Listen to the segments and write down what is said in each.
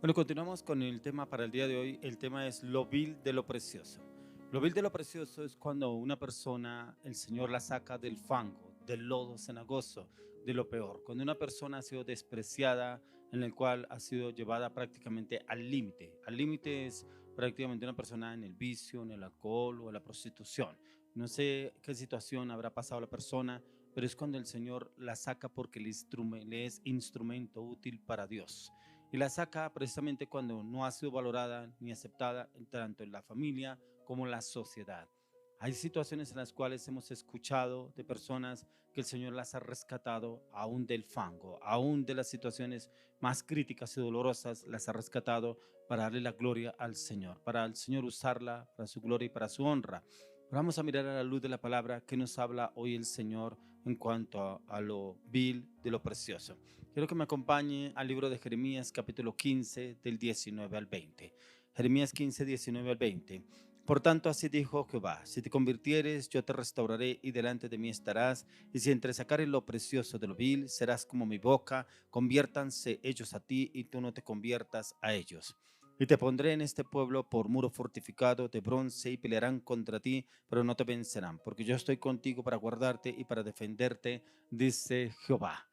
Bueno, continuamos con el tema para el día de hoy. El tema es lo vil de lo precioso. Lo vil de lo precioso es cuando una persona, el Señor la saca del fango, del lodo cenagoso, de lo peor. Cuando una persona ha sido despreciada, en el cual ha sido llevada prácticamente al límite. Al límite es prácticamente una persona en el vicio, en el alcohol o en la prostitución. No sé qué situación habrá pasado la persona, pero es cuando el Señor la saca porque le es instrumento útil para Dios y la saca precisamente cuando no ha sido valorada ni aceptada tanto en la familia como en la sociedad. Hay situaciones en las cuales hemos escuchado de personas que el Señor las ha rescatado aún del fango, aún de las situaciones más críticas y dolorosas, las ha rescatado para darle la gloria al Señor, para el Señor usarla para su gloria y para su honra. Pero vamos a mirar a la luz de la palabra que nos habla hoy el Señor en cuanto a lo vil de lo precioso. Quiero que me acompañe al libro de Jeremías capítulo 15 del 19 al 20. Jeremías 15, 19 al 20. Por tanto, así dijo Jehová, si te convirtieres, yo te restauraré y delante de mí estarás, y si entresacares lo precioso de lo vil, serás como mi boca, conviértanse ellos a ti y tú no te conviertas a ellos. Y te pondré en este pueblo por muro fortificado de bronce y pelearán contra ti, pero no te vencerán, porque yo estoy contigo para guardarte y para defenderte, dice Jehová.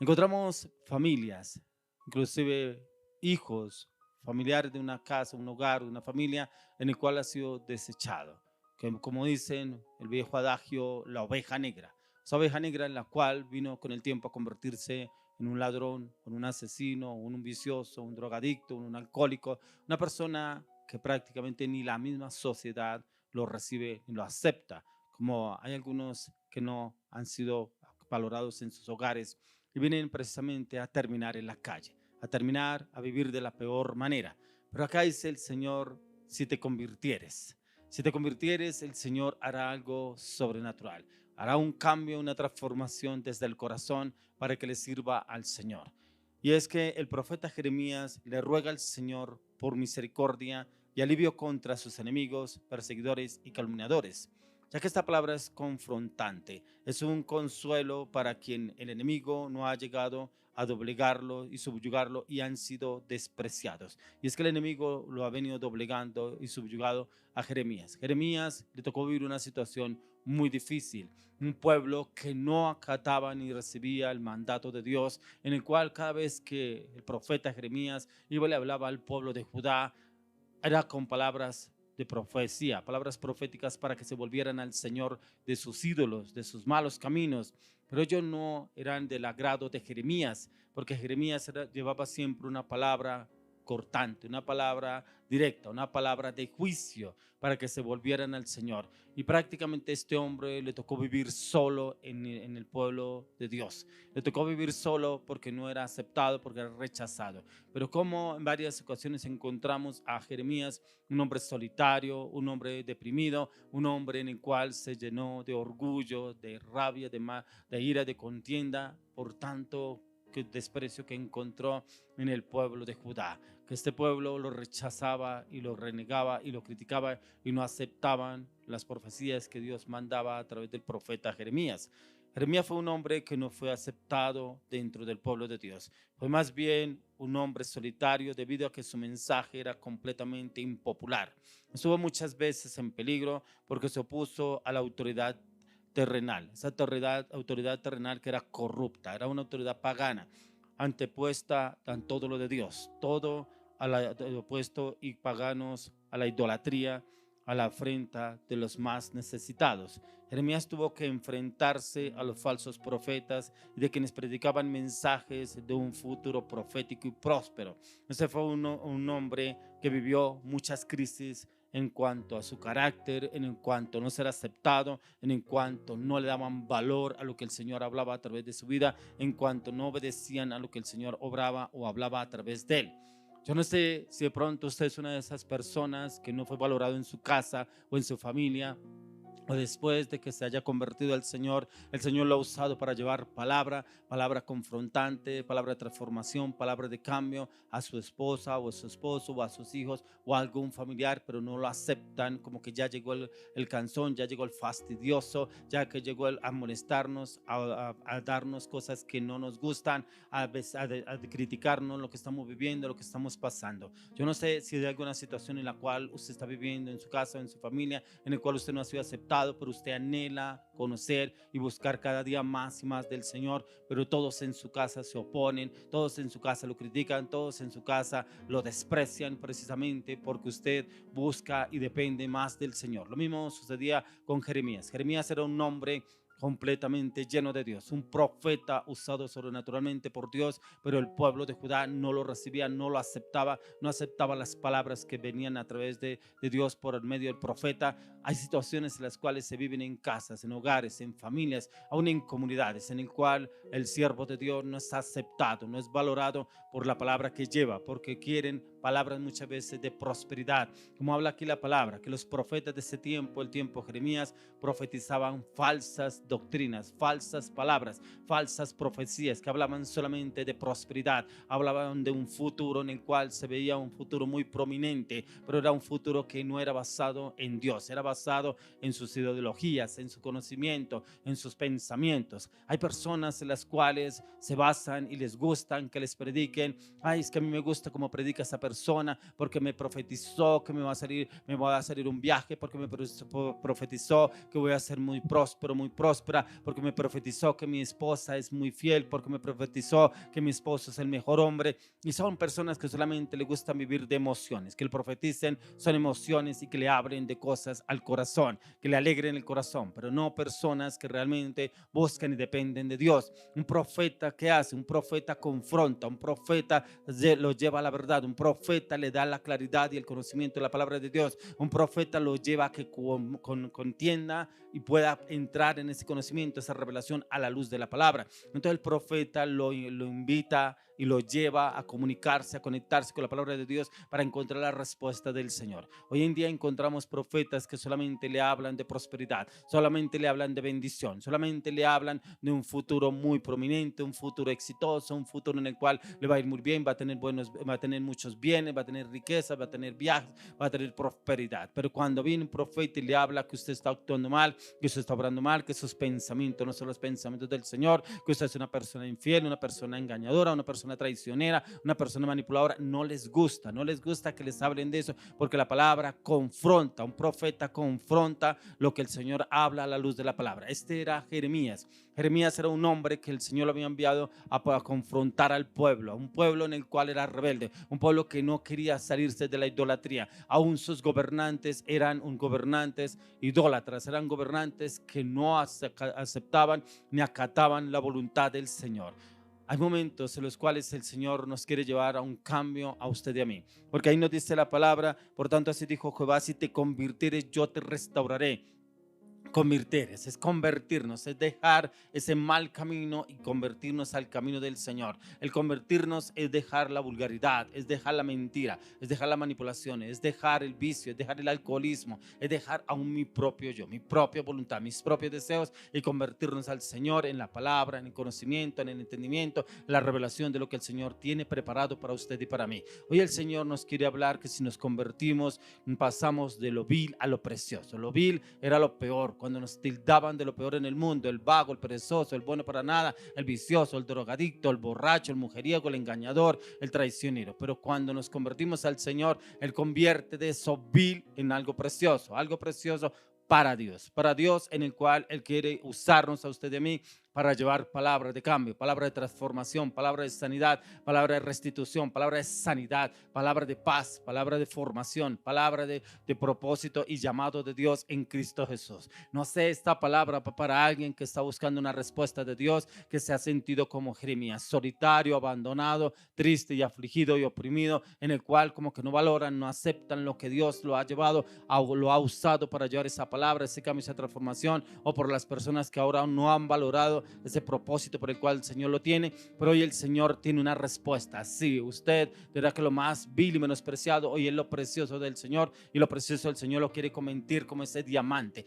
Encontramos familias, inclusive hijos, familiares de una casa, un hogar, una familia en el cual ha sido desechado. Que, como dicen el viejo adagio, la oveja negra. Esa oveja negra en la cual vino con el tiempo a convertirse en un ladrón, en un asesino, un vicioso, un drogadicto, un alcohólico, una persona que prácticamente ni la misma sociedad lo recibe ni lo acepta. Como hay algunos que no han sido valorados en sus hogares y vienen precisamente a terminar en la calle, a terminar a vivir de la peor manera. Pero acá dice el Señor, si te convirtieres, el Señor hará algo sobrenatural, hará un cambio, una transformación desde el corazón para que le sirva al Señor. Y es que el profeta Jeremías le ruega al Señor por misericordia y alivio contra sus enemigos, perseguidores y calumniadores, ya que esta palabra es confrontante, es un consuelo para quien el enemigo no ha llegado a doblegarlo y subyugarlo y han sido despreciados. Y es que el enemigo lo ha venido doblegando y subyugado a Jeremías. Jeremías le tocó vivir una situación muy difícil, un pueblo que no acataba ni recibía el mandato de Dios, en el cual cada vez que el profeta Jeremías iba y le hablaba al pueblo de Judá, era con palabras de profecía, palabras proféticas para que se volvieran al Señor de sus ídolos, de sus malos caminos. Pero ellos no eran del agrado de Jeremías, porque llevaba siempre una palabra cortante, una palabra directa, una palabra de juicio para que se volvieran al Señor. Y prácticamente este hombre le tocó vivir solo en el pueblo de Dios. Le tocó vivir solo porque no era aceptado, porque era rechazado. Pero como en varias ocasiones encontramos a Jeremías, un hombre solitario, un hombre deprimido, un hombre en el cual se llenó de orgullo, de rabia, de ira, de contienda, por tanto que desprecio que encontró en el pueblo de Judá, que este pueblo lo rechazaba y lo renegaba y lo criticaba y no aceptaban las profecías que Dios mandaba a través del profeta Jeremías. Jeremías fue un hombre que no fue aceptado dentro del pueblo de Dios. Fue más bien un hombre solitario debido a que su mensaje era completamente impopular. Estuvo muchas veces en peligro porque se opuso a la autoridad terrenal, esa autoridad terrenal que era corrupta, era una autoridad pagana, antepuesta a todo lo de Dios, todo opuesto y paganos a la idolatría, a la afrenta de los más necesitados. Jeremías tuvo que enfrentarse a los falsos profetas y de quienes predicaban mensajes de un futuro profético y próspero. Ese fue un hombre que vivió muchas crisis en cuanto a su carácter, en cuanto a no ser aceptado, en cuanto no le daban valor a lo que el Señor hablaba a través de su vida, en cuanto no obedecían a lo que el Señor obraba o hablaba a través de él. Yo no sé si de pronto usted es una de esas personas que no fue valorado en su casa o en su familia, o después de que se haya convertido al Señor, el Señor lo ha usado para llevar palabra confrontante, palabra de transformación, palabra de cambio a su esposa o a su esposo o a sus hijos o a algún familiar, pero no lo aceptan, como que ya llegó el cansón, ya llegó el fastidioso, ya que llegó el amonestarnos, a darnos cosas que no nos gustan, a criticarnos lo que estamos viviendo, lo que estamos pasando. Yo no sé si hay alguna situación en la cual usted está viviendo en su casa, en su familia, en el cual usted no ha sido aceptado, pero usted anhela conocer y buscar cada día más y más del Señor, pero todos en su casa se oponen, todos en su casa lo critican, todos en su casa lo desprecian precisamente porque usted busca y depende más del Señor. Lo mismo sucedía con Jeremías. Jeremías era un hombre completamente lleno de Dios, un profeta usado sobrenaturalmente por Dios, pero el pueblo de Judá no lo recibía, no lo aceptaba, no aceptaba las palabras que venían a través de Dios por el medio del profeta. Hay situaciones en las cuales se viven en casas, en hogares, en familias, aún en comunidades, en el cual el siervo de Dios no es aceptado, no es valorado por la palabra que lleva, porque quieren palabras muchas veces de prosperidad, como habla aquí la palabra, que los profetas de ese tiempo, el tiempo de Jeremías, profetizaban falsas doctrinas, falsas palabras, falsas profecías que hablaban solamente de prosperidad, hablaban de un futuro en el cual se veía un futuro muy prominente, pero era un futuro que no era basado en Dios, era basado en sus ideologías, en su conocimiento, en sus pensamientos. Hay personas en las cuales se basan y les gustan que les prediquen: ay, es que a mí me gusta cómo predica esa persona porque me profetizó que me va a salir un viaje, porque me profetizó que voy a ser muy próspero, muy próspera, porque me profetizó que mi esposa es muy fiel, porque me profetizó que mi esposo es el mejor hombre. Y son personas que solamente le gustan vivir de emociones, que le profeticen son emociones y que le hablen de cosas al corazón, que le alegren el corazón, pero no personas que realmente buscan y dependen de Dios. Un profeta, ¿qué hace? Un profeta confronta, un profeta lo lleva a la verdad, un profeta le da la claridad y el conocimiento de la palabra de Dios, un profeta lo lleva a que contienda y pueda entrar en ese conocimiento, esa revelación a la luz de la palabra. Entonces el profeta lo invita y lo lleva a comunicarse, a conectarse con la palabra de Dios para encontrar la respuesta del Señor. Hoy en día encontramos profetas que solamente le hablan de prosperidad, solamente le hablan de bendición, solamente le hablan de un futuro muy prominente, un futuro exitoso, un futuro en el cual le va a ir muy bien, va a tener muchos bienes, va a tener riqueza, va a tener viajes, va a tener prosperidad. Pero cuando viene un profeta y le habla que usted está actuando mal, que usted está obrando mal, que sus pensamientos no son los pensamientos del Señor, que usted es una persona infiel, una persona engañadora, una persona traicionera, una persona manipuladora, no les gusta que les hablen de eso, porque la palabra confronta, un profeta confronta lo que el Señor habla a la luz de la palabra. Este era Jeremías. Jeremías era un hombre que el Señor lo había enviado a confrontar al pueblo, a un pueblo en el cual era rebelde, un pueblo que no quería salirse de la idolatría. Aún sus gobernantes eran gobernantes idólatras, eran gobernantes que no aceptaban ni acataban la voluntad del Señor. Hay momentos en los cuales el Señor nos quiere llevar a un cambio a usted y a mí, porque ahí nos dice la palabra: por tanto así dijo Jehová, si te convirtieres yo te restauraré. Convertir, es convertirnos, es dejar ese mal camino y convertirnos al camino del Señor. El convertirnos es dejar la vulgaridad, es dejar la mentira, es dejar la manipulación, es dejar el vicio, es dejar el alcoholismo, es dejar aún mi propio yo, mi propia voluntad, mis propios deseos, y convertirnos al Señor en la palabra, en el conocimiento, en el entendimiento, la revelación de lo que el Señor tiene preparado para usted y para mí. Hoy el Señor nos quiere hablar que si nos convertimos, pasamos de lo vil a lo precioso. Lo vil era lo peor, cuando nos tildaban de lo peor en el mundo: el vago, el perezoso, el bueno para nada, el vicioso, el drogadicto, el borracho, el mujeriego, el engañador, el traicionero. Pero cuando nos convertimos al Señor, Él convierte de eso vil en algo precioso para Dios, en el cual Él quiere usarnos a usted y a mí para llevar palabras de cambio, palabra de transformación, palabra de sanidad, palabra de restitución, palabra de sanidad, palabra de paz, palabra de formación, palabra de propósito y llamado de Dios en Cristo Jesús. No sé, esta palabra para alguien que está buscando una respuesta de Dios, que se ha sentido como Jeremías, solitario, abandonado, triste y afligido y oprimido, en el cual como que no valoran, no aceptan lo que Dios lo ha llevado, lo ha usado para llevar esa palabra, ese cambio, esa transformación, o por las personas que ahora no han valorado llamado, ese propósito por el cual el Señor lo tiene. Pero hoy el Señor tiene una respuesta. Sí, usted dirá que lo más vil y menospreciado hoy es lo precioso del Señor, y lo precioso del Señor lo quiere convertir como ese diamante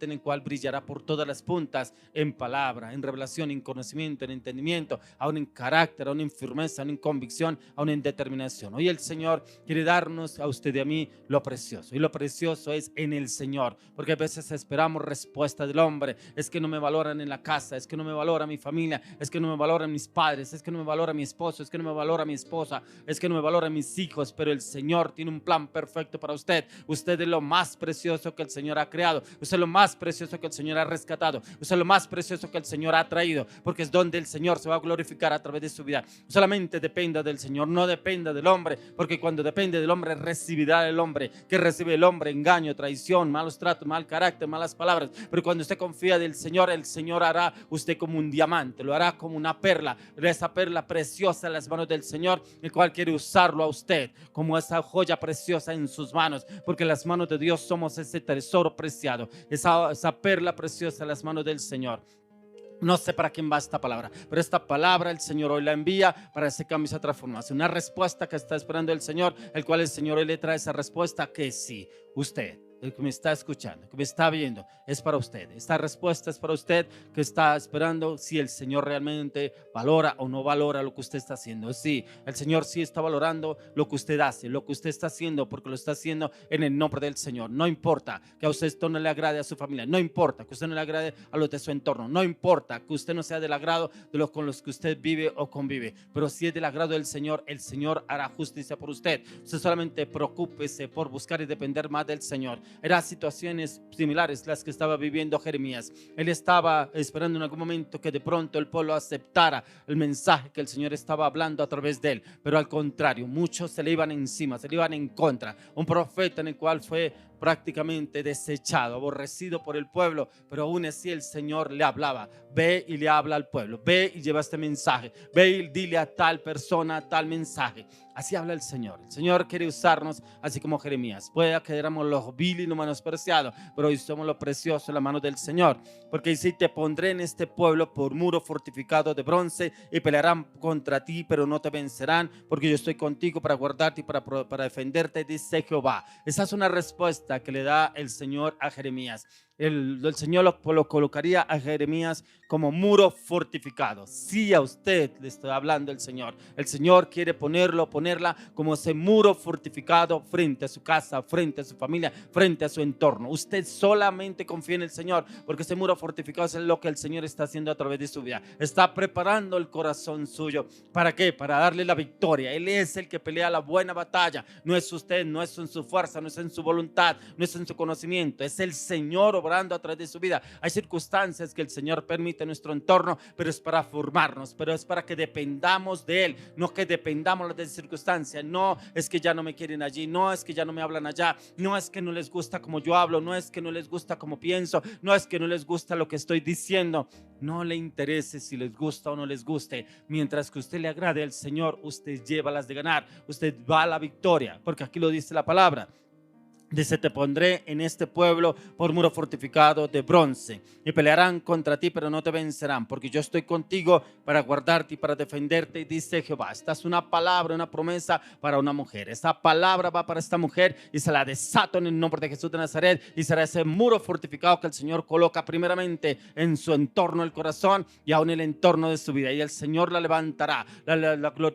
en el cual brillará por todas las puntas, en palabra, en revelación, en conocimiento, en entendimiento, aún en carácter, aún en firmeza, aún en convicción, aún en determinación. Hoy el Señor quiere darnos a usted y a mí lo precioso, y lo precioso es en el Señor, porque a veces esperamos respuesta del hombre. Es que no me valoran en la casa, es que no me valora mi familia, es que no me valoran mis padres, es que no me valora mi esposo, es que no me valora mi esposa, es que no me valoran mis hijos. Pero el Señor tiene un plan perfecto para usted. Usted es lo más precioso que el Señor ha creado, usted es lo más precioso que el Señor ha rescatado, usted es lo más precioso que el Señor ha traído, porque es donde el Señor se va a glorificar a través de su vida. Solamente dependa del Señor, no dependa del hombre, porque cuando depende del hombre recibirá el hombre. Que recibe el hombre? Engaño, traición, malos tratos, mal carácter, malas palabras. Pero cuando usted confía del Señor, el Señor hará usted como un diamante, lo hará como una perla, esa perla preciosa en las manos del Señor, el cual quiere usarlo a usted como esa joya preciosa en sus manos, porque las manos de Dios somos ese tesoro preciado, esa perla preciosa en las manos del Señor. No sé para quién va esta palabra, pero esta palabra el Señor hoy la envía para ese cambio, esa transformación, una respuesta que está esperando el Señor, el cual el Señor hoy le trae esa respuesta que sí, usted, el que me está escuchando, que me está viendo, es para usted. Esta respuesta es para usted que está esperando si el Señor realmente valora o no valora lo que usted está haciendo. Sí, el Señor sí está valorando lo que usted hace, lo que usted está haciendo, porque lo está haciendo en el nombre del Señor. No importa que a usted esto no le agrade a su familia, no importa que usted no le agrade a los de su entorno, no importa que usted no sea del agrado de los con los que usted vive o convive, pero si es del agrado del Señor, el Señor hará justicia por usted. Usted solamente preocúpese por buscar y depender más del Señor. Eran situaciones similares las que estaba viviendo Jeremías. Él estaba esperando en algún momento que de pronto el pueblo aceptara el mensaje que el Señor estaba hablando a través de él, pero al contrario, muchos se le iban encima, se le iban en contra. Un profeta en el cual fue prácticamente desechado, aborrecido por el pueblo, pero aún así el Señor le hablaba: ve y le habla al pueblo, ve y lleva este mensaje, ve y dile a tal persona tal mensaje. Así habla el Señor. El Señor quiere usarnos así como Jeremías. Puede que éramos los vil y no menospreciados, pero hoy somos lo precioso en la mano del Señor, porque dice: te pondré en este pueblo por muro fortificado de bronce, y pelearán contra ti, pero no te vencerán, porque yo estoy contigo para guardarte y para defenderte, dice Jehová. Esa es una respuesta que le da el Señor a Jeremías. El Señor lo colocaría a Jeremías como muro fortificado. Sí, a usted le está hablando el Señor. El Señor quiere ponerla como ese muro fortificado frente a su casa, frente a su familia, frente a su entorno. Usted solamente confía en el Señor, porque ese muro fortificado es lo que el Señor está haciendo a través de su vida. Está preparando el corazón suyo. ¿Para qué? Para darle la victoria. Él es el que pelea la buena batalla. No es usted, no es en su fuerza, no es en su voluntad, no es en su conocimiento. Es el Señor obrando a través de su vida. Hay circunstancias que el Señor permite en nuestro entorno, pero es para formarnos, pero es para que dependamos de Él, no que dependamos de circunstancias. No es que ya no me quieren allí, no es que ya no me hablan allá, no es que no les gusta como yo hablo, no es que no les gusta como pienso, no es que no les gusta lo que estoy diciendo. No le interese si les gusta o no les guste. Mientras que usted le agrade al Señor, usted lleva las de ganar, usted va a la victoria, porque aquí lo dice la palabra. Dice: te pondré en este pueblo por muro fortificado de bronce, y pelearán contra ti, pero no te vencerán, porque yo estoy contigo para guardarte y para defenderte, dice Jehová. Esta es una palabra, una promesa para una mujer. Esta palabra va para esta mujer y se la desato en el nombre de Jesús de Nazaret, y será ese muro fortificado que el Señor coloca primeramente en su entorno, el corazón, y aún el entorno de su vida, y el Señor la levantará,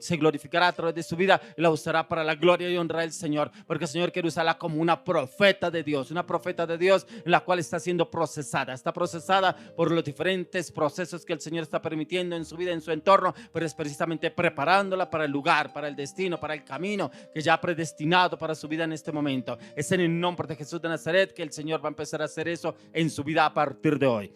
se glorificará a través de su vida y la usará para la gloria y honra del Señor, porque el Señor quiere usarla como una profeta de Dios, una profeta de Dios en la cual está siendo procesada. Está procesada por los diferentes procesos que el Señor está permitiendo en su vida, en su entorno, pero es precisamente preparándola para el lugar, para el destino, para el camino que ya ha predestinado para su vida en este momento. Es en el nombre de Jesús de Nazaret que el Señor va a empezar a hacer eso en su vida a partir de hoy.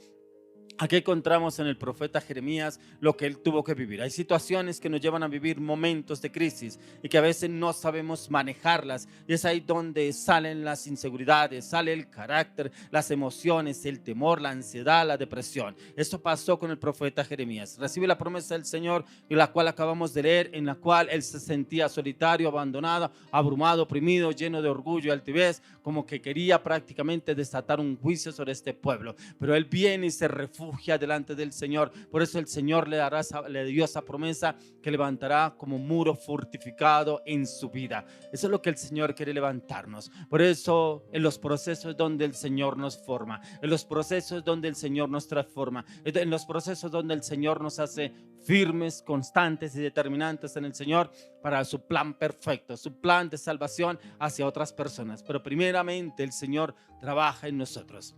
Aquí encontramos en el profeta Jeremías lo que él tuvo que vivir. Hay situaciones que nos llevan a vivir momentos de crisis y que a veces no sabemos manejarlas, y es ahí donde salen las inseguridades, sale el carácter, las emociones, el temor, la ansiedad, la depresión. Esto pasó con el profeta Jeremías. Recibe la promesa del Señor, y la cual acabamos de leer, en la cual él se sentía solitario, abandonado, abrumado, oprimido, lleno de orgullo y altivez, como que quería prácticamente desatar un juicio sobre este pueblo. Pero él viene y se refugia refugia delante del Señor. Por eso el Señor le dio esa promesa que levantará como muro fortificado en su vida. Eso es lo que el Señor quiere levantarnos. Por eso en los procesos donde el Señor nos forma, en los procesos donde el Señor nos transforma, en los procesos donde el Señor nos hace firmes, constantes y determinantes en el Señor para su plan perfecto, su plan de salvación hacia otras personas. Pero primeramente el Señor trabaja en nosotros.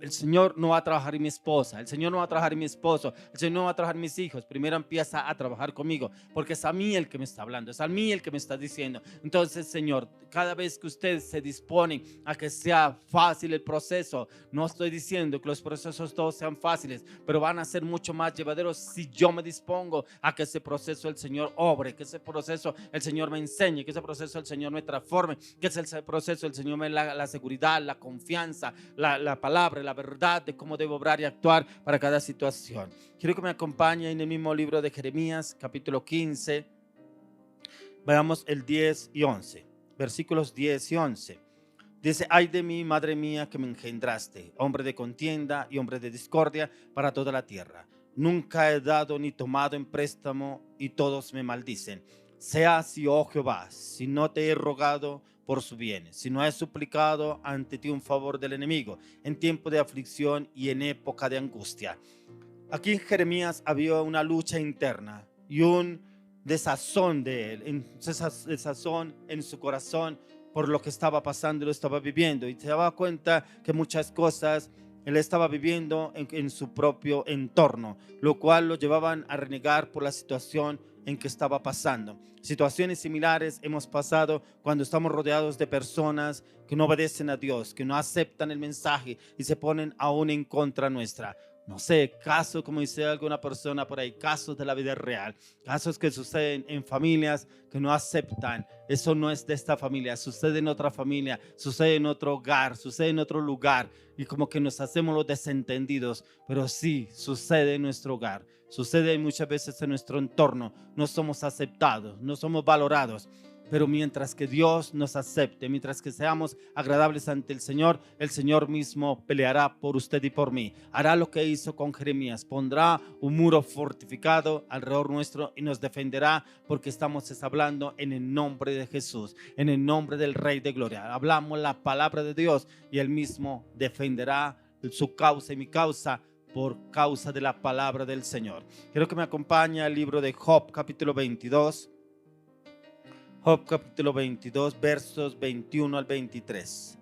El Señor no va a trabajar en mi esposa, el Señor no va a trabajar en mi esposo, el Señor no va a trabajar en mis hijos. Primero empieza a trabajar conmigo, porque es a mí el que me está hablando, es a mí el que me está diciendo. Entonces, Señor, cada vez que usted se dispone a que sea fácil el proceso, no estoy diciendo que los procesos todos sean fáciles, pero van a ser mucho más llevaderos si yo me dispongo a que ese proceso el Señor obre, que ese proceso el Señor me enseñe, que ese proceso el Señor me transforme, que ese proceso el Señor me dé la seguridad, la confianza, la palabra, la verdad de cómo debo obrar y actuar para cada situación. Quiero que me acompañe en el mismo libro de Jeremías, capítulo 15. Veamos el 10 y 11, versículos 10 y 11. Dice: ay de mí, madre mía, que me engendraste, hombre de contienda y hombre de discordia para toda la tierra. Nunca he dado ni tomado en préstamo, y todos me maldicen. Sea así, oh Jehová, si no te he rogado por su bien, si no he suplicado ante ti un favor del enemigo, en tiempo de aflicción y en época de angustia. Aquí en Jeremías había una lucha interna y un desazón de él, desazón en su corazón por lo que estaba pasando y lo estaba viviendo. Y se daba cuenta que muchas cosas él estaba viviendo en su propio entorno, lo cual lo llevaban a renegar por la situación en que estaba pasando. Situaciones similares hemos pasado cuando estamos rodeados de personas que no obedecen a Dios, que no aceptan el mensaje y se ponen aún en contra nuestra. No sé, casos como dice alguna persona por ahí, casos de la vida real, casos que suceden en familias que no aceptan. Eso no es de esta familia, sucede en otra familia, sucede en otro hogar, sucede en otro lugar, y como que nos hacemos los desentendidos, pero sí sucede en nuestro hogar, sucede muchas veces en nuestro entorno. No somos aceptados, no somos valorados. Pero mientras que Dios nos acepte, mientras que seamos agradables ante el Señor mismo peleará por usted y por mí. Hará lo que hizo con Jeremías, pondrá un muro fortificado alrededor nuestro y nos defenderá, porque estamos hablando en el nombre de Jesús, en el nombre del Rey de Gloria. Hablamos la palabra de Dios y Él mismo defenderá su causa y mi causa por causa de la palabra del Señor. Quiero que me acompañe al libro de Job, capítulo 22. Job capítulo 22, versos 21 al 23.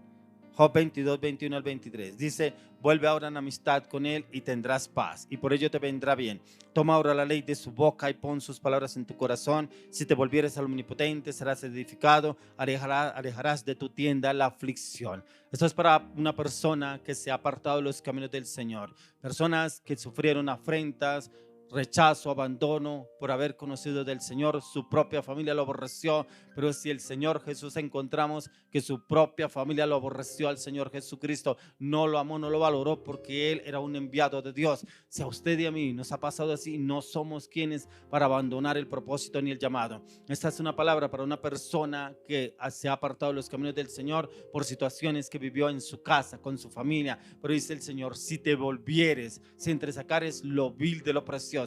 Job 22, 21 al 23. Dice: vuelve ahora en amistad con él y tendrás paz, y por ello te vendrá bien. Toma ahora la ley de su boca y pon sus palabras en tu corazón. Si te volvieres al Omnipotente, serás edificado, alejarás de tu tienda la aflicción. Esto es para una persona que se ha apartado de los caminos del Señor. Personas que sufrieron afrentas, rechazo, abandono por haber conocido del Señor. Su propia familia lo aborreció, pero si el Señor Jesús encontramos que su propia familia lo aborreció al Señor Jesucristo, no lo amó, no lo valoró, porque Él era un enviado de Dios. Si a usted y a mí nos ha pasado así, no somos quienes para abandonar el propósito ni el llamado. Esta es una palabra para una persona que se ha apartado de los caminos del Señor por situaciones que vivió en su casa, con su familia. Pero dice el Señor: si te volvieres, si entresacares lo vil de lo precioso.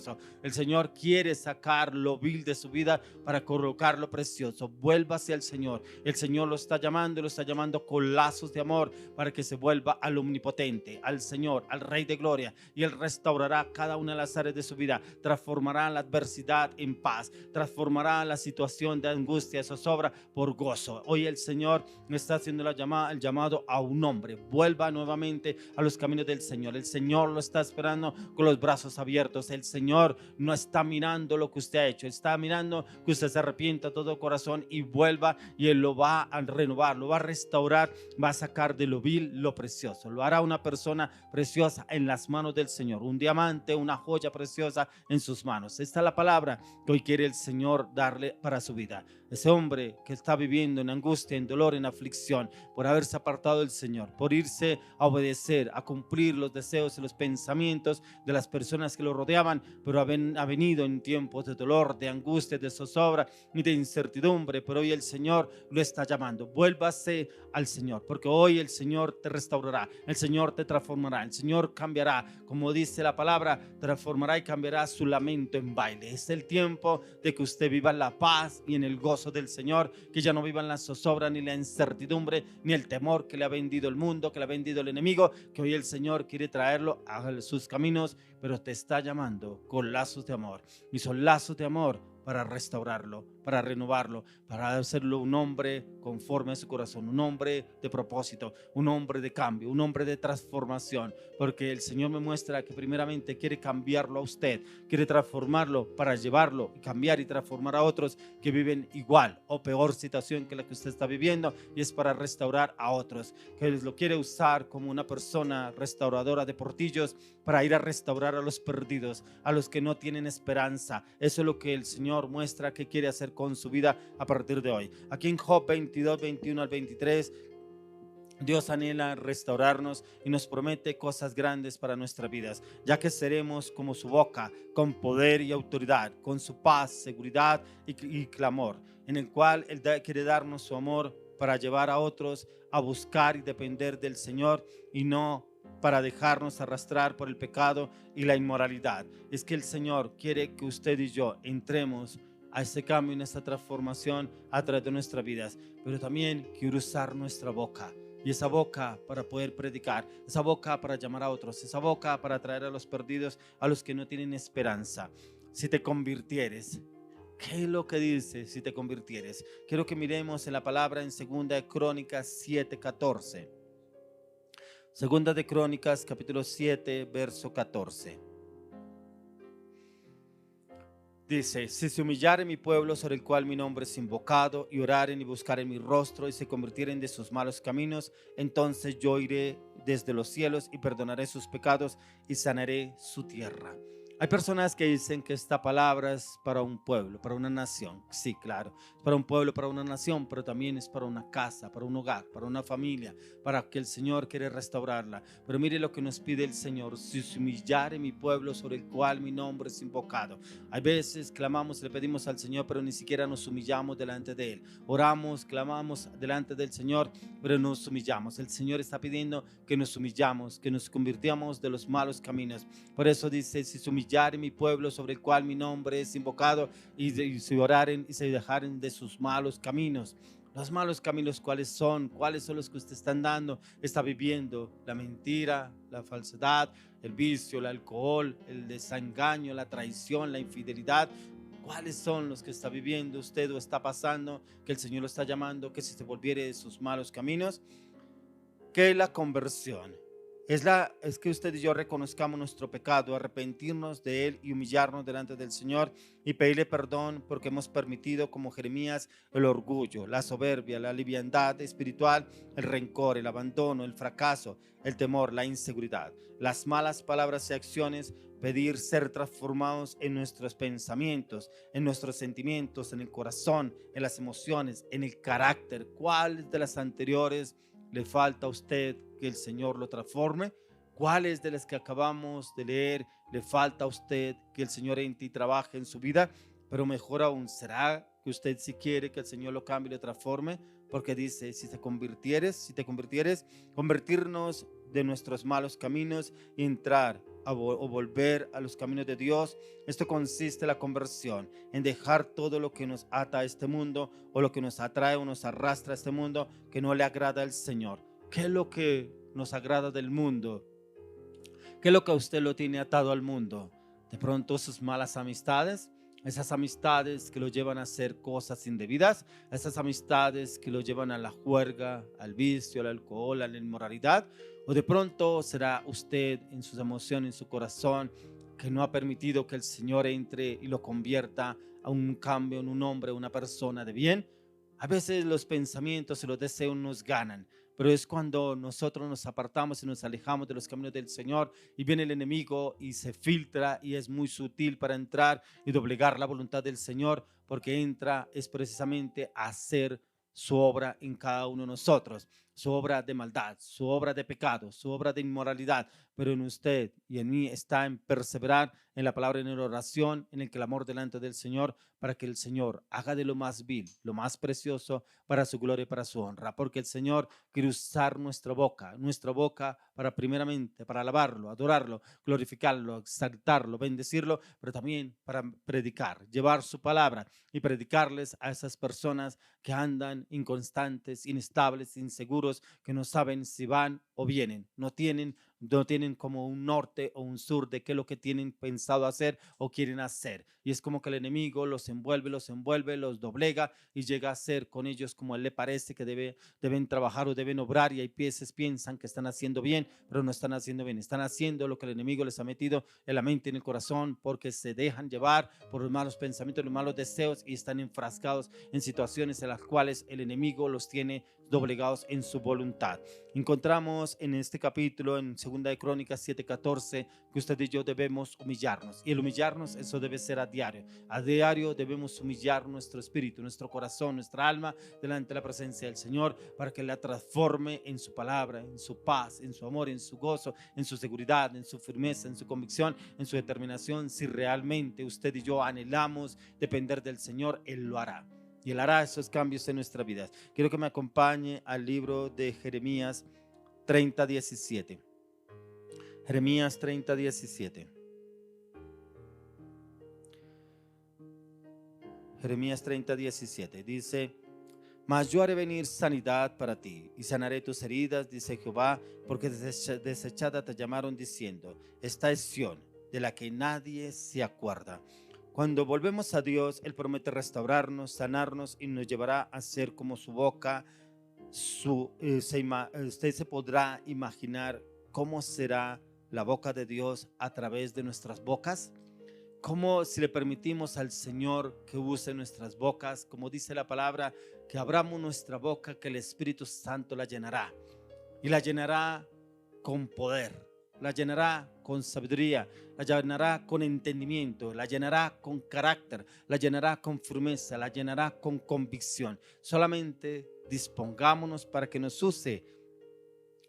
El Señor quiere sacar lo vil de su vida para colocar lo precioso. Vuélvase al Señor. El Señor lo está llamando con lazos de amor para que se vuelva al Omnipotente, al Señor, al Rey de Gloria, y Él restaurará cada una de las áreas de su vida, transformará la adversidad en paz, transformará la situación de angustia, zozobra, por gozo. Hoy el Señor me está haciendo el llamado a un hombre: vuelva nuevamente a los caminos del Señor. El Señor lo está esperando con los brazos abiertos. El Señor no está mirando lo que usted ha hecho, está mirando que usted se arrepienta de todo corazón y vuelva, y Él lo va a renovar, lo va a restaurar, va a sacar de lo vil lo precioso. Lo hará una persona preciosa en las manos del Señor, un diamante, una joya preciosa en sus manos. Esta es la palabra que hoy quiere el Señor darle para su vida. ese hombre que está viviendo en angustia, en dolor, en aflicción, por haberse apartado del Señor, por irse a obedecer, a cumplir los deseos y los pensamientos de las personas que lo rodeaban, pero ha venido en tiempos de dolor, de angustia, de zozobra y de incertidumbre, pero hoy el Señor lo está llamando. Vuélvase al Señor, porque hoy el Señor te restaurará, el Señor te transformará, el Señor cambiará, como dice la palabra, transformará y cambiará su lamento en baile. Es el tiempo de que usted viva en la paz y en el gozo del Señor, que ya no viva en la zozobra, ni la incertidumbre, ni el temor que le ha vendido el mundo, que le ha vendido el enemigo, que hoy el Señor quiere traerlo a sus caminos, pero te está llamando con lazos de amor, y son lazos de amor para restaurarlo, para renovarlo, para hacerlo un hombre conforme a su corazón, un hombre de propósito, un hombre de cambio, un hombre de transformación, porque el Señor me muestra que primeramente quiere cambiarlo a usted, quiere transformarlo para llevarlo y cambiar y transformar a otros que viven igual o peor situación que la que usted está viviendo, y es para restaurar a otros, que lo quiere usar como una persona restauradora de portillos para ir a restaurar a los perdidos, a los que no tienen esperanza. Eso es lo que el Señor muestra que quiere hacer con su vida a partir de hoy. Aquí en Job 22, 21 al 23, Dios anhela restaurarnos y nos promete cosas grandes para nuestras vidas, ya que seremos como su boca, con poder y autoridad, con su paz, seguridad y clamor, en el cual Él quiere darnos su amor para llevar a otros a buscar y depender del Señor, y no para dejarnos arrastrar por el pecado y la inmoralidad. Es que el Señor quiere que usted y yo entremos a ese cambio, en esta transformación a través de nuestras vidas, pero también quiere usar nuestra boca. Y esa boca para poder predicar, esa boca para llamar a otros, esa boca para traer a los perdidos, a los que no tienen esperanza. Si te convirtieres, ¿qué es lo que dice si te convirtieres? Quiero que miremos en la palabra en Segunda de Crónicas 7:14. Segunda de Crónicas capítulo 7, verso 14. Dice: si se humillare mi pueblo sobre el cual mi nombre es invocado, y oraren y buscaren mi rostro, y se convirtieren de sus malos caminos, entonces yo iré desde los cielos y perdonaré sus pecados y sanaré su tierra. Hay personas que dicen que esta palabra es para un pueblo, para una nación. Sí, claro, es para un pueblo, para una nación, pero también es para una casa, para un hogar, para una familia, para que el Señor quiere restaurarla. Pero mire lo que nos pide el Señor: si se humillare mi pueblo sobre el cual mi nombre es invocado. Hay veces clamamos, le pedimos al Señor, pero ni siquiera nos humillamos delante de Él. Oramos, clamamos delante del Señor, pero nos humillamos. El Señor está pidiendo que nos humillamos, que nos convirtamos de los malos caminos. Por eso dice: si se humillare mi pueblo sobre el cual mi nombre es invocado, y se oraren y se dejaren de sus malos caminos. Los malos caminos, ¿cuáles son? ¿Cuáles son los que usted está andando, está viviendo? La mentira, la falsedad, el vicio, el alcohol, el desengaño, la traición, la infidelidad. ¿Cuáles son los que está viviendo usted o está pasando, que el Señor lo está llamando que si se volviere de sus malos caminos? ¿Qué es la conversión? Es que usted y yo reconozcamos nuestro pecado, arrepentirnos de él y humillarnos delante del Señor y pedirle perdón porque hemos permitido, como Jeremías, el orgullo, la soberbia, la liviandad espiritual, el rencor, el abandono, el fracaso, el temor, la inseguridad, las malas palabras y acciones. Pedir ser transformados en nuestros pensamientos, en nuestros sentimientos, en el corazón, en las emociones, en el carácter. ¿Cuáles de las anteriores le falta a usted que el Señor lo transforme? ¿Cuáles de las que acabamos de leer le falta a usted que el Señor entre y trabaje en su vida? Pero mejor aún, ¿será que usted si quiere que el Señor lo cambie y lo transforme? Porque dice: si te convirtieres, convertirnos de nuestros malos caminos y entrar o volver a los caminos de Dios. Esto consiste en la conversión, en dejar todo lo que nos ata a este mundo, o lo que nos atrae o nos arrastra a este mundo que no le agrada al Señor. ¿Qué es lo que nos agrada del mundo? ¿Qué es lo que a usted lo tiene atado al mundo? De pronto sus malas amistades, esas amistades que lo llevan a hacer cosas indebidas, esas amistades que lo llevan a la juerga, al vicio, al alcohol, a la inmoralidad. O de pronto será usted en sus emociones, en su corazón, que no ha permitido que el Señor entre y lo convierta a un cambio, en un hombre, una persona de bien. A veces los pensamientos y los deseos nos ganan, pero es cuando nosotros nos apartamos y nos alejamos de los caminos del Señor y viene el enemigo y se filtra y es muy sutil para entrar y doblegar la voluntad del Señor, porque entra es precisamente a hacer su obra en cada uno de nosotros, su obra de maldad, su obra de pecado, su obra de inmoralidad, pero en usted y en mí está en perseverar en la palabra, en la oración, en el clamor delante del Señor, para que el Señor haga de lo más vil, lo más precioso, para su gloria y para su honra, porque el Señor quiere usar nuestra boca para primeramente, para alabarlo, adorarlo, glorificarlo, exaltarlo, bendecirlo, pero también para predicar, llevar su palabra y predicarles a esas personas que andan inconstantes, inestables, inseguros, que no saben si van o vienen, no tienen como un norte o un sur de qué es lo que tienen pensado hacer o quieren hacer. Y es como que el enemigo los envuelve, los doblega y llega a ser con ellos como él le parece que deben trabajar o deben obrar. Y hay veces piensan que están haciendo bien, pero no están haciendo bien. Están haciendo lo que el enemigo les ha metido en la mente y en el corazón, porque se dejan llevar por los malos pensamientos, los malos deseos, y están enfrascados en situaciones en las cuales el enemigo los tiene doblegados en su voluntad. Encontramos en este capítulo, en 2 de Crónicas 7:14, que usted y yo debemos humillarnos. Y el humillarnos, eso debe ser a diario. A diario debemos humillar nuestro espíritu, nuestro corazón, nuestra alma delante de la presencia del Señor, para que la transforme en su palabra, en su paz, en su amor, en su gozo, en su seguridad, en su firmeza, en su convicción, en su determinación. Si realmente usted y yo anhelamos depender del Señor, Él lo hará. Y Él hará esos cambios en nuestra vida. Quiero que me acompañe al libro de Jeremías 30:17. Jeremías 30:17. Jeremías 30:17 dice: mas yo haré venir sanidad para ti y sanaré tus heridas, dice Jehová, porque desechada te llamaron diciendo: esta es Sión, de la que nadie se acuerda. Cuando volvemos a Dios, Él promete restaurarnos, sanarnos y nos llevará a ser como su boca. Usted se podrá imaginar cómo será la boca de Dios a través de nuestras bocas. Como si le permitimos al Señor que use nuestras bocas, como dice la palabra, que abramos nuestra boca, que el Espíritu Santo la llenará. Y la llenará con poder, la llenará con sabiduría, la llenará con entendimiento, la llenará con carácter, la llenará con firmeza, la llenará con convicción. Solamente dispongámonos para que nos use.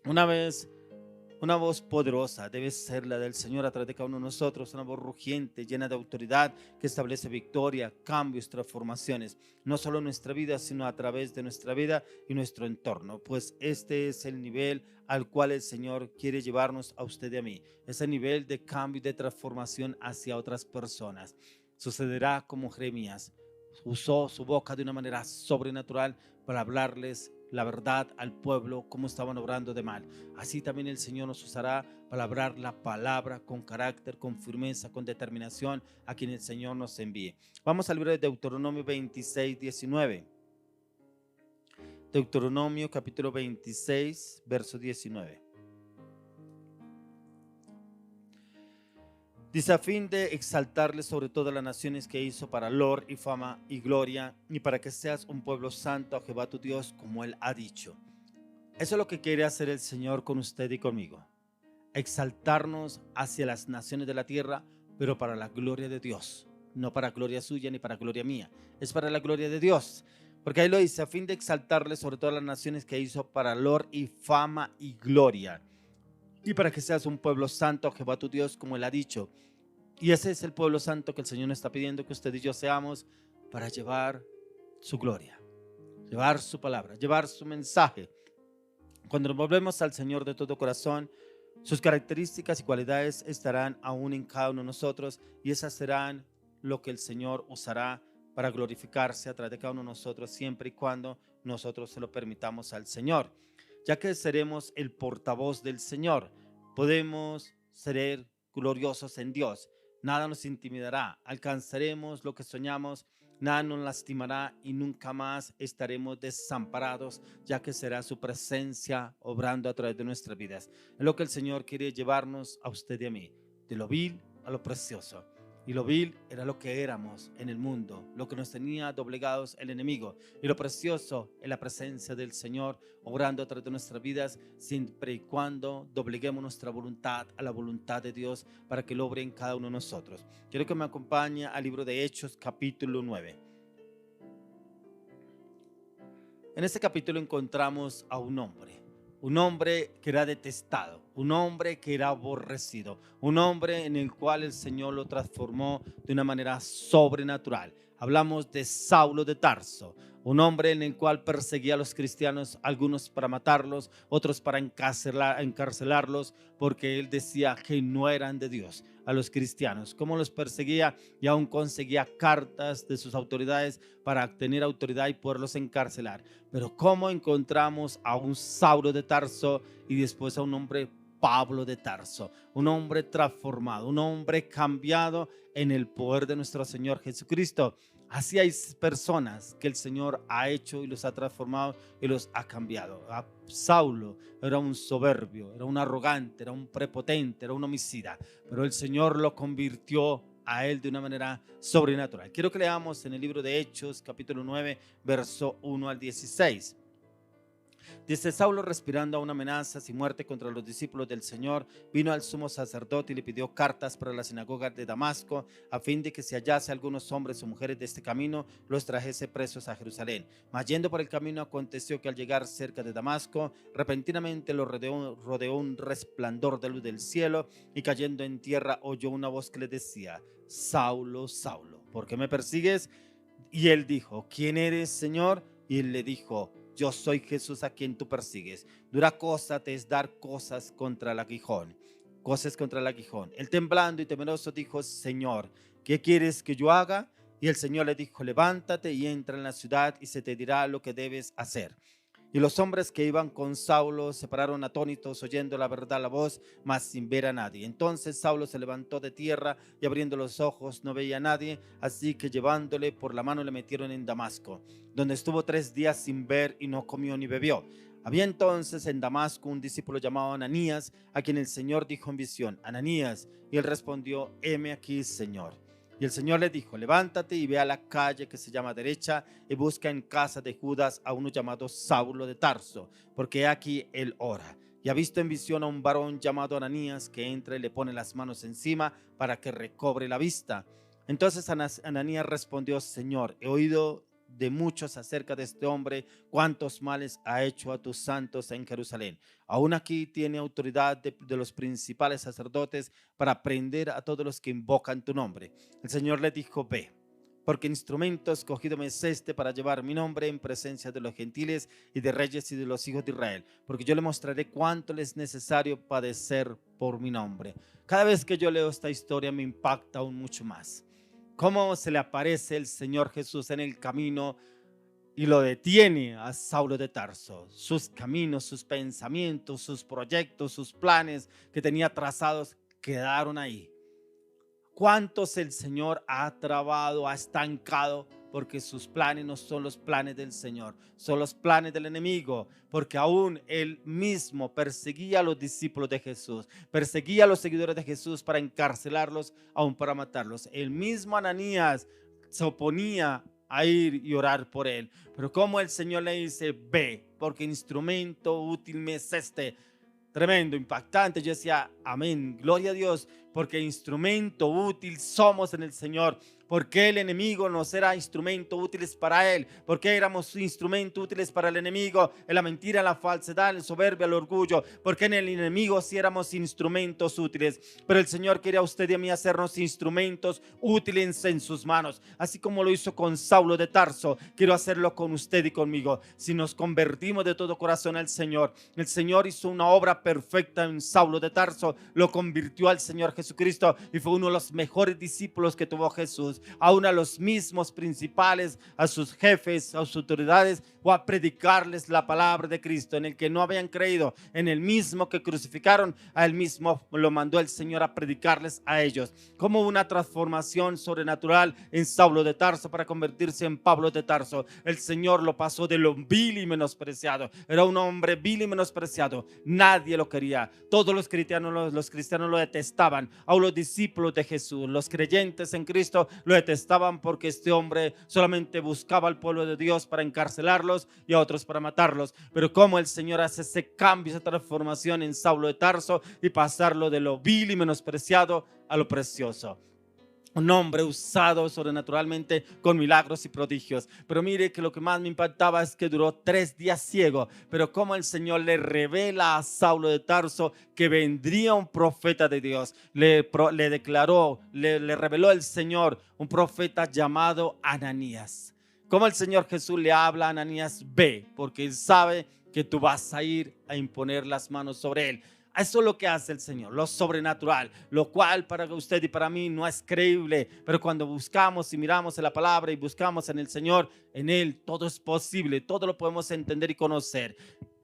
Una voz poderosa debe ser la del Señor a través de cada uno de nosotros, una voz rugiente, llena de autoridad, que establece victoria, cambios, transformaciones, no solo en nuestra vida, sino a través de nuestra vida y nuestro entorno, pues este es el nivel al cual el Señor quiere llevarnos a usted y a mí, ese nivel de cambio y de transformación hacia otras personas. Sucederá como Jeremías usó su boca de una manera sobrenatural para hablarles la verdad al pueblo, cómo estaban obrando de mal. Así también el Señor nos usará para hablar la palabra con carácter, con firmeza, con determinación a quien el Señor nos envíe. Vamos al libro de Deuteronomio 26:19. Deuteronomio capítulo 26, verso 19. Dice: a fin de exaltarle sobre todas las naciones que hizo para lor y fama y gloria, y para que seas un pueblo santo a Jehová tu Dios, como Él ha dicho. Eso es lo que quiere hacer el Señor con usted y conmigo. Exaltarnos hacia las naciones de la tierra, pero para la gloria de Dios. No para gloria suya ni para gloria mía. Es para la gloria de Dios. Porque ahí lo dice: a fin de exaltarle sobre todas las naciones que hizo para lor y fama y gloria, y para que seas un pueblo santo a Jehová tu Dios, como Él ha dicho. Y ese es el pueblo santo que el Señor nos está pidiendo que usted y yo seamos, para llevar su gloria, llevar su palabra, llevar su mensaje. Cuando nos volvemos al Señor de todo corazón, sus características y cualidades estarán aún en cada uno de nosotros, y esas serán lo que el Señor usará para glorificarse a través de cada uno de nosotros, siempre y cuando nosotros se lo permitamos al Señor, ya que seremos el portavoz del Señor. Podemos ser gloriosos en Dios. Nada nos intimidará, alcanzaremos lo que soñamos, nada nos lastimará y nunca más estaremos desamparados, ya que será su presencia obrando a través de nuestras vidas. Es lo que el Señor quiere llevarnos a usted y a mí, de lo vil a lo precioso. Y lo vil era lo que éramos en el mundo, lo que nos tenía doblegados el enemigo. Y lo precioso es la presencia del Señor obrando a través de nuestras vidas, siempre y cuando dobleguemos nuestra voluntad a la voluntad de Dios para que lo obre en cada uno de nosotros. Quiero que me acompañe al libro de Hechos, capítulo 9. En este capítulo encontramos a un hombre que era detestado, un hombre que era aborrecido, un hombre en el cual el Señor lo transformó de una manera sobrenatural. Hablamos de Saulo de Tarso, un hombre en el cual perseguía a los cristianos, algunos para matarlos, otros para encarcelarlos, porque él decía que no eran de Dios a los cristianos. Cómo los perseguía y aún conseguía cartas de sus autoridades para tener autoridad y poderlos encarcelar. Pero cómo encontramos a un Saulo de Tarso y después a un hombre Pablo de Tarso, un hombre transformado, un hombre cambiado en el poder de nuestro Señor Jesucristo. Así hay personas que el Señor ha hecho y los ha transformado y los ha cambiado. Saulo era un soberbio, era un arrogante, era un prepotente, era un homicida, pero el Señor lo convirtió a él de una manera sobrenatural. Quiero que leamos en el libro de Hechos, capítulo 9, verso 1 al 16. Dice: Saulo, respirando aún amenazas y muerte contra los discípulos del Señor, vino al sumo sacerdote y le pidió cartas para la sinagoga de Damasco, a fin de que si hallase algunos hombres o mujeres de este camino, los trajese presos a Jerusalén. Mas yendo por el camino, aconteció que al llegar cerca de Damasco, repentinamente lo rodeó un resplandor de luz del cielo, y cayendo en tierra oyó una voz que le decía: Saulo, Saulo, ¿por qué me persigues? Y él dijo: ¿quién eres, Señor? Y él le dijo: yo soy Jesús a quien tú persigues. Dura cosa te es dar cosas contra el aguijón. Cosas contra el aguijón. Él, temblando y temeroso, dijo: Señor, ¿qué quieres que yo haga? Y el Señor le dijo: levántate y entra en la ciudad y se te dirá lo que debes hacer. Y los hombres que iban con Saulo se pararon atónitos, oyendo la verdad la voz, mas sin ver a nadie. Entonces Saulo se levantó de tierra y abriendo los ojos no veía a nadie, así que llevándole por la mano le metieron en Damasco, donde estuvo 3 días sin ver y no comió ni bebió. Había entonces en Damasco un discípulo llamado Ananías, a quien el Señor dijo en visión: Ananías. Y él respondió: heme aquí, Señor. Y el Señor le dijo: levántate y ve a la calle que se llama Derecha y busca en casa de Judas a uno llamado Saulo de Tarso, porque aquí él ora. Y ha visto en visión a un varón llamado Ananías que entra y le pone las manos encima para que recobre la vista. Entonces Ananías respondió: Señor, he oído de muchos acerca de este hombre, cuántos males ha hecho a tus santos en Jerusalén. Aún aquí tiene autoridad de los principales sacerdotes para prender a todos los que invocan tu nombre. El Señor le dijo: ve, porque instrumento escogido me es este para llevar mi nombre en presencia de los gentiles y de reyes y de los hijos de Israel, porque yo le mostraré cuánto les es necesario padecer por mi nombre. Cada vez que yo leo esta historia me impacta aún mucho más. Cómo se le aparece el Señor Jesús en el camino y lo detiene a Saulo de Tarso. Sus caminos, sus pensamientos, sus proyectos, sus planes que tenía trazados quedaron ahí. ¿Cuántos el Señor ha trabado, ha estancado? Porque sus planes no son los planes del Señor, son los planes del enemigo. Porque aún él mismo perseguía a los discípulos de Jesús, perseguía a los seguidores de Jesús para encarcelarlos, aún para matarlos. El mismo Ananías se oponía a ir y orar por él. Pero como el Señor le dice: ve, porque instrumento útil me es este. Tremendo, impactante. Yo decía: amén, gloria a Dios, porque instrumento útil somos en el Señor. Porque el enemigo nos era instrumento útiles para él. Porque éramos instrumento útiles para el enemigo, en la mentira, en la falsedad, en la soberbia, el orgullo. Porque en el enemigo sí éramos instrumentos útiles. Pero el Señor quiere a usted y a mí hacernos instrumentos útiles en sus manos. Así como lo hizo con Saulo de Tarso, quiero hacerlo con usted y conmigo. Si nos convertimos de todo corazón al Señor, el Señor hizo una obra perfecta en Saulo de Tarso, lo convirtió al Señor Jesucristo y fue uno de los mejores discípulos que tuvo Jesús. aún a los mismos principales, a sus jefes, a sus autoridades, o a predicarles la palabra de Cristo, en el que no habían creído, en el mismo que crucificaron, a él mismo lo mandó el Señor a predicarles a ellos. Como una transformación sobrenatural en Saulo de Tarso para convertirse en Pablo de Tarso. El Señor lo pasó de lo vil y menospreciado. Era un hombre vil y menospreciado. Nadie lo quería. Todos los cristianos lo detestaban. Aún los discípulos de Jesús, los creyentes en Cristo, lo detestaban porque este hombre solamente buscaba al pueblo de Dios para encarcelarlos y a otros para matarlos. Pero como el Señor hace ese cambio, esa transformación en Saulo de Tarso y pasarlo de lo vil y menospreciado a lo precioso. Un hombre usado sobrenaturalmente con milagros y prodigios. Pero mire que lo que más me impactaba es que duró 3 días ciego. Pero como el Señor le revela a Saulo de Tarso que vendría un profeta de Dios. Le declaró, le reveló el Señor un profeta llamado Ananías. Como el Señor Jesús le habla a Ananías: ve, porque él sabe que tú vas a ir a imponer las manos sobre él. Eso es lo que hace el Señor, lo sobrenatural, lo cual para usted y para mí no es creíble, pero cuando buscamos y miramos en la palabra y buscamos en el Señor, en Él todo es posible, todo lo podemos entender y conocer.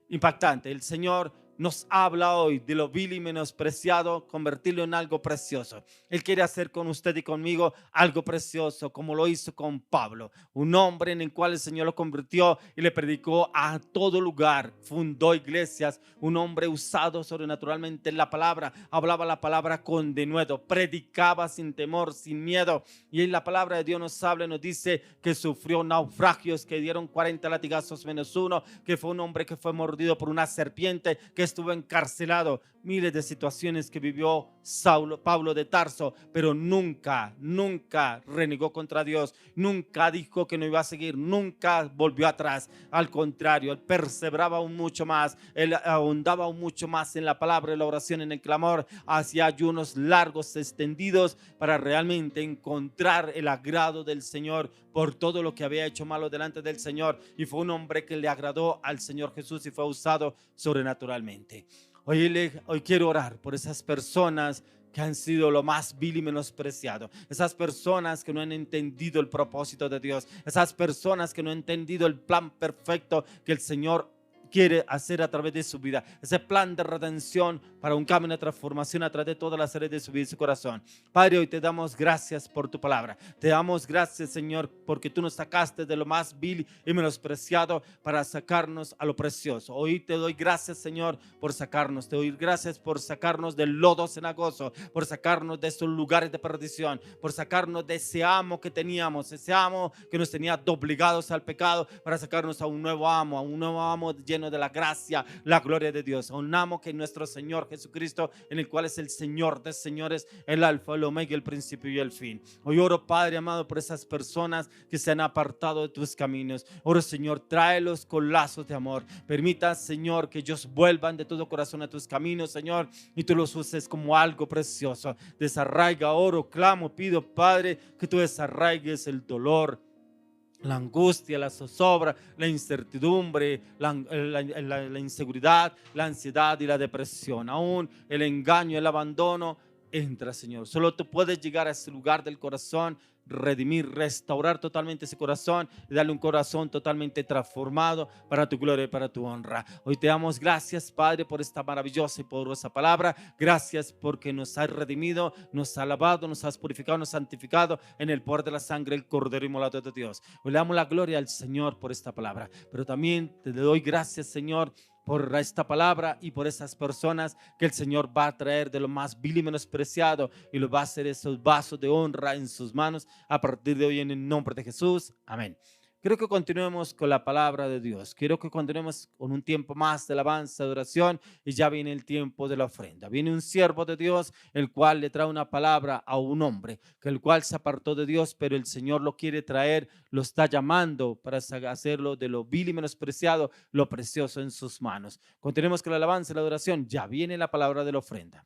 Impactante. El Señor nos habla hoy de lo vil y menospreciado, convertirlo en algo precioso. Él quiere hacer con usted y conmigo algo precioso, como lo hizo con Pablo, un hombre en el cual el Señor lo convirtió y le predicó a todo lugar, fundó iglesias, un hombre usado sobrenaturalmente en la palabra, hablaba la palabra con denuedo, predicaba sin temor, sin miedo, y en la palabra de Dios nos habla y nos dice que sufrió naufragios, que dieron 40 latigazos menos uno, que fue un hombre que fue mordido por una serpiente, que estuvo encarcelado, miles de situaciones que vivió Pablo de Tarso, pero nunca renegó contra Dios, nunca dijo que no iba a seguir, nunca volvió atrás. Al contrario, él perseveraba aún mucho más, él ahondaba aún mucho más en la palabra, en la oración, en el clamor, hacía ayunos largos, extendidos, para realmente encontrar el agrado del Señor por todo lo que había hecho malo delante del Señor, y fue un hombre que le agradó al Señor Jesús y fue usado sobrenaturalmente. Hoy quiero orar por esas personas que han sido lo más vil y menospreciado, esas personas que no han entendido el propósito de Dios, esas personas que no han entendido el plan perfecto que el Señor quiere hacer a través de su vida, ese plan de redención para un cambio de transformación a través de todas las áreas de su vida y su corazón. Padre, hoy te damos gracias por tu palabra, te damos gracias, Señor, porque tú nos sacaste de lo más vil y menospreciado para sacarnos a lo precioso. Hoy te doy gracias, Señor, por sacarnos, te doy gracias por sacarnos del lodo cenagoso, por sacarnos de esos lugares de perdición, por sacarnos de ese amo que teníamos, ese amo que nos tenía obligados al pecado, para sacarnos a un nuevo amo lleno de la gracia, la gloria de Dios, a un amo que es nuestro Señor Jesucristo, en el cual es el Señor de señores, el alfa, el omega, el principio y el fin. Hoy oro, Padre amado, por esas personas que se han apartado de tus caminos. Oro, Señor, tráelos con lazos de amor. Permita, Señor, que ellos vuelvan de todo corazón a tus caminos, Señor, y tú los uses como algo precioso. Desarraiga, oro, clamo, pido, Padre, que tú desarraigues el dolor, la angustia, la zozobra, la incertidumbre, la inseguridad, la ansiedad y la depresión, aún el engaño, el abandono. Entra, Señor. Solo tú puedes llegar a ese lugar del corazón, redimir, restaurar totalmente ese corazón y darle un corazón totalmente transformado para tu gloria y para tu honra. Hoy te damos gracias, Padre, por esta maravillosa y poderosa palabra. Gracias porque nos has redimido, nos has lavado, nos has purificado, nos has santificado en el poder de la sangre del Cordero inmolado de Dios. Hoy le damos la gloria al Señor por esta palabra, pero también te doy gracias, Señor, por esta palabra y por esas personas que el Señor va a traer de lo más vil y menospreciado y lo va a hacer esos vasos de honra en sus manos a partir de hoy, en el nombre de Jesús. Amén. Quiero que continuemos con la palabra de Dios. Quiero que continuemos con un tiempo más de alabanza, de oración, y ya viene el tiempo de la ofrenda. Viene un siervo de Dios, el cual le trae una palabra a un hombre, que el cual se apartó de Dios, pero el Señor lo quiere traer, lo está llamando para hacerlo de lo vil y menospreciado, lo precioso en sus manos. Continuemos con la alabanza y la adoración. Ya viene la palabra de la ofrenda.